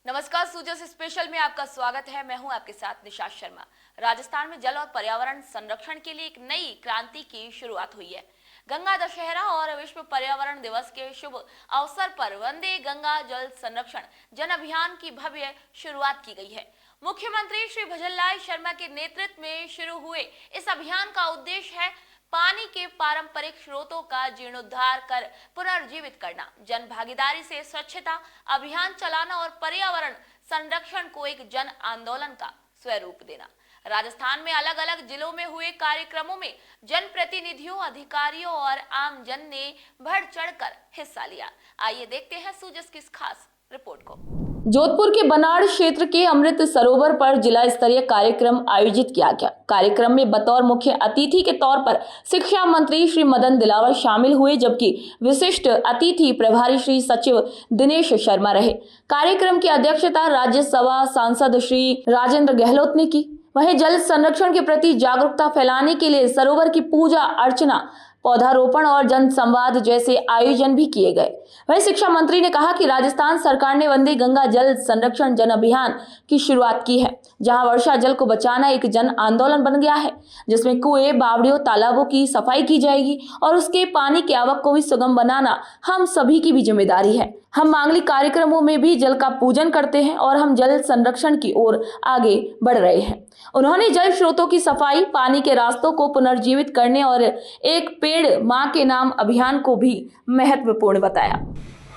नमस्कार, सूजस स्पेशल में आपका स्वागत है। मैं हूं आपके साथ निशा शर्मा। राजस्थान में जल और पर्यावरण संरक्षण के लिए एक नई क्रांति की शुरुआत हुई है। गंगा दशहरा और विश्व पर्यावरण दिवस के शुभ अवसर पर वंदे गंगा जल संरक्षण जन अभियान की भव्य शुरुआत की गई है। मुख्यमंत्री श्री भजनलाल शर्मा के नेतृत्व में शुरू हुए इस अभियान का उद्देश्य है पानी के पारंपरिक स्रोतों का जीर्णोद्धार कर पुनर्जीवित करना, जन भागीदारी से स्वच्छता अभियान चलाना और पर्यावरण संरक्षण को एक जन आंदोलन का स्वरूप देना। राजस्थान में अलग अलग जिलों में हुए कार्यक्रमों में जनप्रतिनिधियों, अधिकारियों और आम जन ने बढ़ चढ़कर हिस्सा लिया। आइए देखते हैं सूजस की इस खास रिपोर्ट को। जोधपुर के बनाड़ क्षेत्र के अमृत सरोवर पर जिला स्तरीय कार्यक्रम आयोजित किया गया। कार्यक्रम में बतौर मुख्य अतिथि के तौर पर शिक्षा मंत्री श्री मदन दिलावर शामिल हुए, जबकि विशिष्ट अतिथि प्रभारी श्री सचिव दिनेश शर्मा रहे। कार्यक्रम की अध्यक्षता राज्यसभा सांसद श्री राजेंद्र गहलोत ने की। वहीं जल संरक्षण के प्रति जागरूकता फैलाने के लिए सरोवर की पूजा अर्चना, पौधारोपण और जन संवाद जैसे आयोजन भी किए गए। वहीं शिक्षा मंत्री ने कहा कि राजस्थान सरकार ने वंदे गंगा जल संरक्षण जन अभियान की शुरुआत की है, जहां वर्षा जल को बचाना एक जन आंदोलन बन गया है, जिसमें कुएं, बावड़ियों, तालाबों की सफाई की जाएगी और उसके पानी की आवक को भी सुगम बनाना हम सभी की भी जिम्मेदारी है। हम मांगलिक कार्यक्रमों में भी जल का पूजन करते हैं और हम जल संरक्षण की ओर आगे बढ़ रहे हैं। उन्होंने जल स्रोतों की सफाई, पानी के रास्तों को पुनर्जीवित करने और एक पेड़ मां के नाम अभियान को भी महत्वपूर्ण बताया।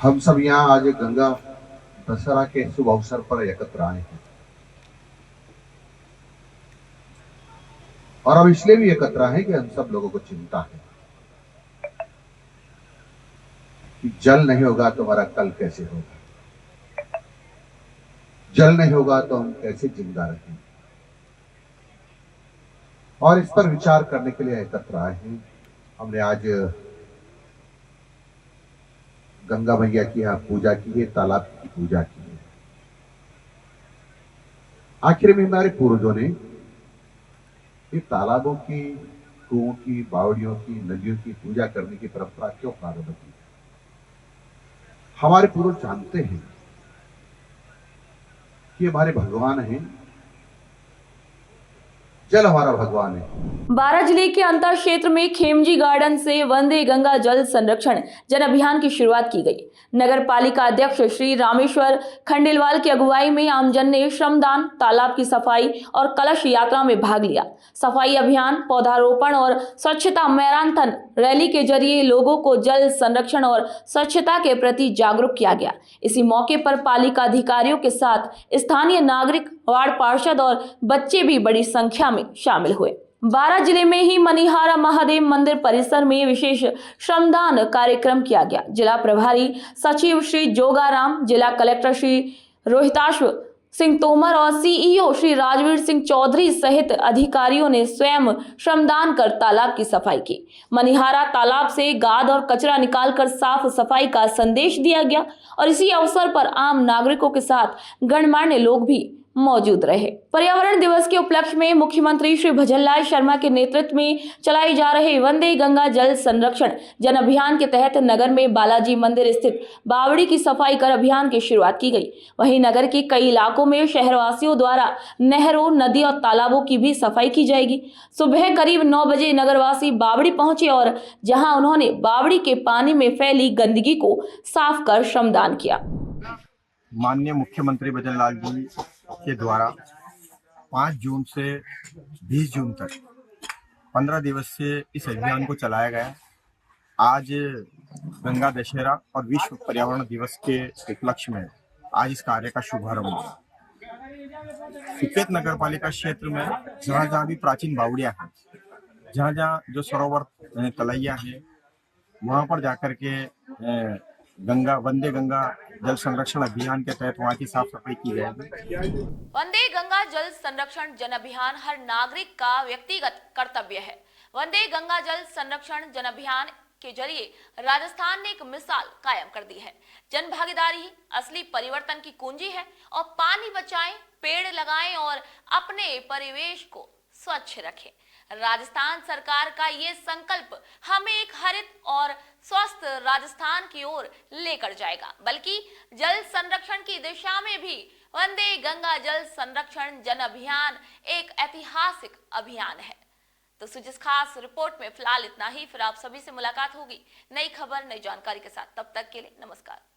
हम सब यहाँ आज गंगा दशहरा के शुभ अवसर पर एकत्र आए हैं और अब इसलिए भी एकत्र आए कि हम सब लोगों को चिंता है कि जल नहीं होगा तो हमारा कल कैसे होगा, जल नहीं होगा तो हम कैसे जिंदा रहेंगे। और इस पर विचार करने के लिए एकत्र आए हैं। हमने आज गंगा मैया की यहाँ पूजा की है, तालाब की पूजा की है। आखिर में हमारे पूर्वजों ने ये तालाबों की, कुओं की, बावड़ियों की, नदियों की पूजा करने की परंपरा क्यों प्रारंभ की? हमारे पूर्वज जानते हैं कि हमारे भगवान हैं, जल हमारा भगवान है। बारां जिले के अंतर क्षेत्र में खेमजी गार्डन से वंदे गंगा जल संरक्षण जन अभियान की शुरुआत की गई। नगर पालिका अध्यक्ष श्री रामेश्वर खंडेलवाल की अगुवाई में आमजन ने श्रमदान, तालाब की सफाई और कलश यात्रा में भाग लिया। सफाई अभियान, पौधारोपण और स्वच्छता मैराथन रैली के जरिए लोगों को जल संरक्षण और स्वच्छता के प्रति जागरूक किया गया। इसी मौके पर पालिका अधिकारियों के साथ स्थानीय नागरिक, वार्ड पार्षद और बच्चे भी बड़ी संख्या में शामिल हुए। बारां जिले में ही मनिहारा महादेव मंदिर परिसर में विशेष श्रमदान कार्यक्रम किया गया। जिला प्रभारी सचिव श्री जोगाराम, जिला कलेक्टर श्री रोहिताश सिंह तोमर और सीईओ श्री राजवीर सिंह चौधरी सहित अधिकारियों ने स्वयं श्रमदान कर तालाब की सफाई की। मनिहारा तालाब से गाद और कचरा निकालकर साफ सफाई का संदेश दिया गया और इसी अवसर पर आम नागरिकों के साथ गणमान्य लोग भी मौजूद रहे। पर्यावरण दिवस के उपलक्ष्य में मुख्यमंत्री श्री भजनलाल शर्मा के नेतृत्व में चलाए जा रहे वंदे गंगा जल संरक्षण जन अभियान के तहत नगर में बालाजी मंदिर स्थित बावड़ी की सफाई कर अभियान की शुरुआत की गई। वहीं नगर के कई इलाकों में शहरवासियों द्वारा नहरों, नदी और तालाबों की भी सफाई की जाएगी। सुबह करीब 9 बजे नगरवासी बावड़ी पहुंचे और जहां उन्होंने बावड़ी के पानी में फैली गंदगी को साफ कर श्रमदान किया। माननीय मुख्यमंत्री भजनलाल जी के द्वारा 5 जून से 20 जून तक 15 दिवसीय इस अभियान को चलाया गया। आज गंगा दशहरा और विश्व पर्यावरण दिवस के उपलक्ष्य में आज इस कार्य का शुभारंभ हुआ। सुकेत नगर पालिका क्षेत्र में जहाँ जहाँ भी प्राचीन बावड़ियाँ हैं, जहाँ जहाँ जो सरोवर तलैया है, वहाँ पर जाकर के वंदे गंगा जल संरक्षण अभियान के तहत वहाँ की साफ सफाई की जाएगी। वंदे गंगा जल संरक्षण जन अभियान हर नागरिक का व्यक्तिगत कर्तव्य है। वंदे गंगा जल संरक्षण जन अभियान के जरिए राजस्थान ने एक मिसाल कायम कर दी है। जन भागीदारी ही असली परिवर्तन की कुंजी है और पानी बचाएं, पेड़ लगाएं और अपने परिवेश को स्वच्छ रखें। राजस्थान सरकार का ये संकल्प हमें एक हरित और स्वस्थ राजस्थान की ओर लेकर जाएगा, बल्कि जल संरक्षण की दिशा में भी वंदे गंगा जल संरक्षण जन अभियान एक ऐतिहासिक अभियान है। तो इस खास रिपोर्ट में फिलहाल इतना ही। फिर आप सभी से मुलाकात होगी नई खबर नई जानकारी के साथ। तब तक के लिए नमस्कार।